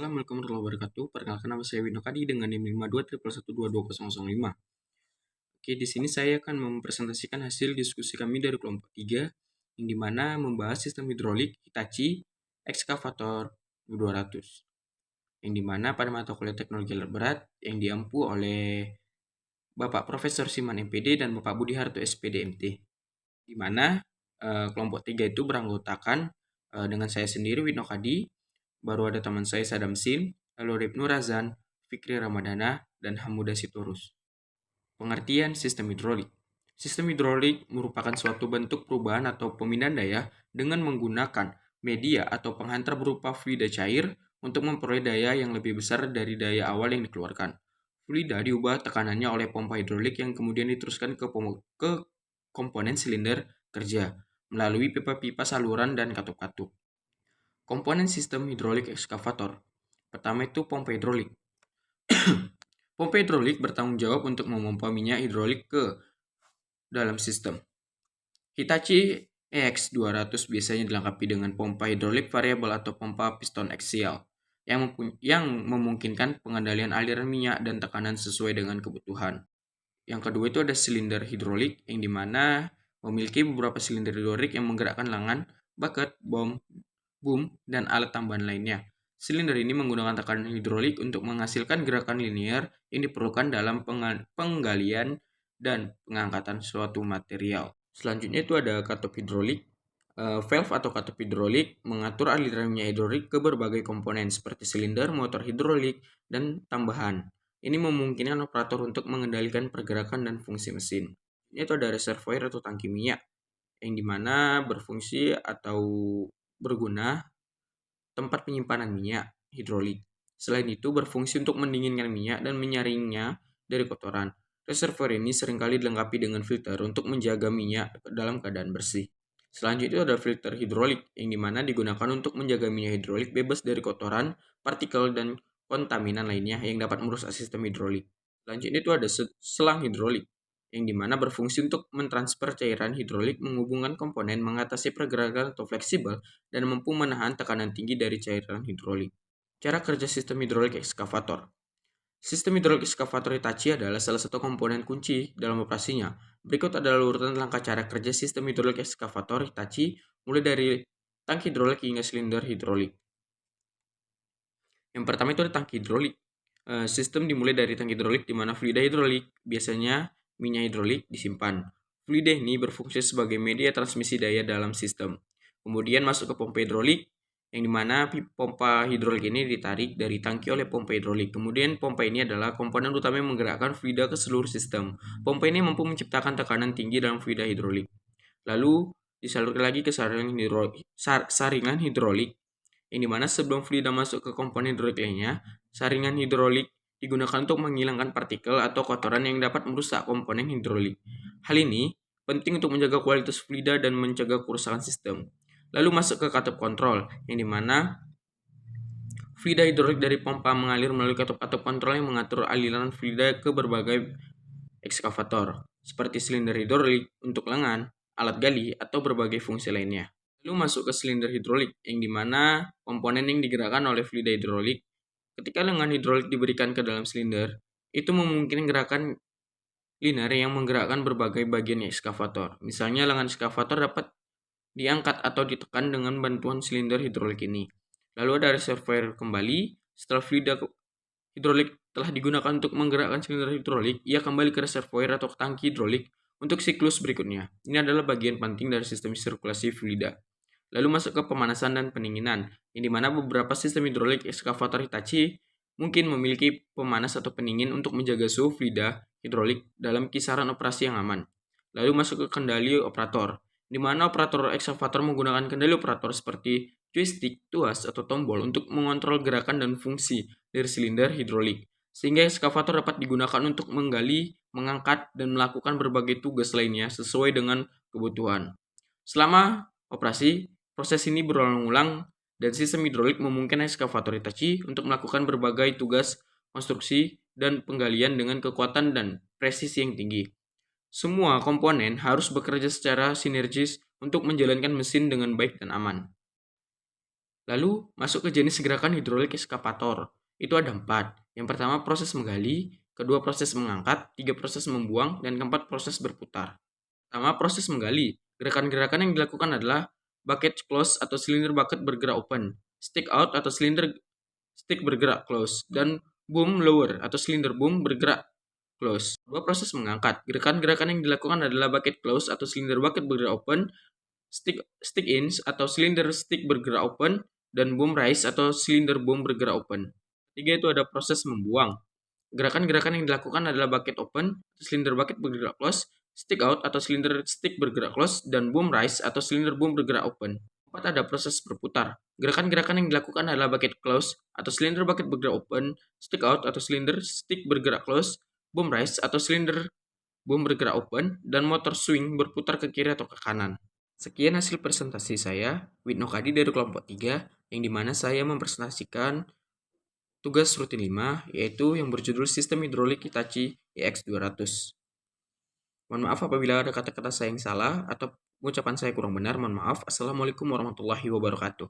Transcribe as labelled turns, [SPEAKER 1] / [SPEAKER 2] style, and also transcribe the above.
[SPEAKER 1] Assalamualaikum warahmatullahi wabarakatuh. Perkenalkan nama saya Wino Kadi dengan NIM 5211122005. Oke, di sini saya akan mempresentasikan hasil diskusi kami dari kelompok 3 yang dimana membahas sistem hidrolik Hitachi Excavator 200 yang dimana pada mata kuliah teknologi alat berat yang diampu oleh Bapak Profesor Siman MPD dan Bapak Budi Harto SPD MT, di mana kelompok 3 itu beranggotakan dengan saya sendiri Wino Kadi, baru ada teman saya Sadam Sin, lalu Ribnu Razan, Fikri Ramadana, dan Hamuda Sitorus. Pengertian sistem hidrolik. Sistem hidrolik merupakan suatu bentuk perubahan atau pemindahan daya dengan menggunakan media atau penghantar berupa fluida cair untuk memperoleh daya yang lebih besar dari daya awal yang dikeluarkan. Fluida diubah tekanannya oleh pompa hidrolik yang kemudian diteruskan ke komponen silinder kerja melalui pipa-pipa saluran dan katup-katup. Komponen sistem hidrolik ekskavator. Pertama itu pompa hidrolik. Pompa hidrolik bertanggung jawab untuk memompa minyak hidrolik ke dalam sistem. Hitachi EX200 biasanya dilengkapi dengan pompa hidrolik variabel atau pompa piston aksial yang memungkinkan pengendalian aliran minyak dan tekanan sesuai dengan kebutuhan. Yang kedua itu ada silinder hidrolik yang dimana memiliki beberapa silinder hidrolik yang menggerakkan lengan, bucket, boom, dan alat tambahan lainnya. Silinder ini menggunakan tekanan hidrolik untuk menghasilkan gerakan linear yang diperlukan dalam penggalian dan pengangkatan suatu material. Selanjutnya itu ada katup hidrolik. Valve atau katup hidrolik mengatur aliran minyak hidrolik ke berbagai komponen seperti silinder, motor hidrolik, dan tambahan. Ini memungkinkan operator untuk mengendalikan pergerakan dan fungsi mesin. Ini itu ada reservoir atau tangki minyak yang dimana berfungsi atau berguna tempat penyimpanan minyak hidrolik. Selain itu berfungsi untuk mendinginkan minyak dan menyaringnya dari kotoran. Reservoir ini seringkali dilengkapi dengan filter untuk menjaga minyak dalam keadaan bersih. Selanjutnya ada filter hidrolik yang dimana digunakan untuk menjaga minyak hidrolik bebas dari kotoran, partikel, dan kontaminan lainnya yang dapat merusak sistem hidrolik. Selanjutnya itu ada selang hidrolik yang dimana berfungsi untuk mentransfer cairan hidrolik menghubungkan komponen, mengatasi pergerakan atau fleksibel, dan mampu menahan tekanan tinggi dari cairan hidrolik. Cara kerja sistem hidrolik ekskavator. Sistem hidrolik ekskavator Hitachi adalah salah satu komponen kunci dalam operasinya. Berikut adalah urutan langkah cara kerja sistem hidrolik ekskavator Hitachi, mulai dari tangki hidrolik hingga silinder hidrolik. Yang pertama itu ada tangki hidrolik. Sistem dimulai dari tangki hidrolik di mana fluida hidrolik, biasanya minyak hidrolik, disimpan. Fluida ini berfungsi sebagai media transmisi daya dalam sistem. Kemudian masuk ke pompa hidrolik, yang dimana pompa hidrolik ini ditarik dari tangki oleh pompa hidrolik. Kemudian pompa ini adalah komponen utama yang menggerakkan fluida ke seluruh sistem. Pompa ini mampu menciptakan tekanan tinggi dalam fluida hidrolik. Lalu disalurkan lagi ke saringan hidrolik, yang dimana sebelum fluida masuk ke komponen hidrolik lainnya, saringan hidrolik digunakan untuk menghilangkan partikel atau kotoran yang dapat merusak komponen hidrolik. Hal ini penting untuk menjaga kualitas fluida dan mencegah kerusakan sistem. Lalu masuk ke katup kontrol, yang dimana fluida hidrolik dari pompa mengalir melalui katup-katup kontrol yang mengatur aliran fluida ke berbagai ekskavator, seperti silinder hidrolik untuk lengan, alat gali, atau berbagai fungsi lainnya. Lalu masuk ke silinder hidrolik, yang dimana komponen yang digerakkan oleh fluida hidrolik. Ketika lengan hidrolik diberikan ke dalam silinder, itu memungkinkan gerakan linear yang menggerakkan berbagai bagian ekskavator. Misalnya lengan ekskavator dapat diangkat atau ditekan dengan bantuan silinder hidrolik ini. Lalu ada reservoir kembali. Setelah fluida hidrolik telah digunakan untuk menggerakkan silinder hidrolik, ia kembali ke reservoir atau tangki hidrolik untuk siklus berikutnya. Ini adalah bagian penting dari sistem sirkulasi fluida. Lalu masuk ke pemanasan dan pendinginan, yang dimana beberapa sistem hidrolik ekskavator Hitachi mungkin memiliki pemanas atau pendingin untuk menjaga suhu fluida hidrolik dalam kisaran operasi yang aman. Lalu masuk ke kendali operator, di mana operator ekskavator menggunakan kendali operator seperti joystick, tuas, atau tombol untuk mengontrol gerakan dan fungsi dari silinder hidrolik, sehingga ekskavator dapat digunakan untuk menggali, mengangkat, dan melakukan berbagai tugas lainnya sesuai dengan kebutuhan. Selama operasi, proses ini berulang-ulang dan sistem hidrolik memungkinkan ekskavator Hitachi untuk melakukan berbagai tugas konstruksi dan penggalian dengan kekuatan dan presisi yang tinggi. Semua komponen harus bekerja secara sinergis untuk menjalankan mesin dengan baik dan aman. Lalu masuk ke jenis gerakan hidrolik eskavator. Itu ada 4. Yang pertama proses menggali, kedua proses mengangkat, tiga proses membuang, dan keempat proses berputar. Pertama proses menggali. Gerakan-gerakan yang dilakukan adalah bucket close atau silinder bucket bergerak open, stick out atau silinder stick bergerak close, dan boom lower atau silinder boom bergerak close. Dua proses mengangkat. Gerakan-gerakan yang dilakukan adalah bucket close atau silinder bucket bergerak open, stick in atau silinder stick bergerak open, dan boom rise atau silinder boom bergerak open. Ketiga itu ada proses membuang. Gerakan-gerakan yang dilakukan adalah bucket open, silinder bucket bergerak close, stick out atau silinder stick bergerak close, dan boom rise atau silinder boom bergerak open. Keempat ada proses berputar. Gerakan-gerakan yang dilakukan adalah bucket close atau silinder bucket bergerak open, stick out atau silinder stick bergerak close, boom rise atau silinder boom bergerak open, dan motor swing berputar ke kiri atau ke kanan. Sekian hasil presentasi saya, Widno Kadi dari kelompok 3, yang dimana saya mempresentasikan tugas rutin 5, yaitu yang berjudul Sistem Hidrolik Hitachi EX200. Mohon maaf apabila ada kata-kata saya yang salah atau ucapan saya kurang benar, mohon maaf. Assalamualaikum warahmatullahi wabarakatuh.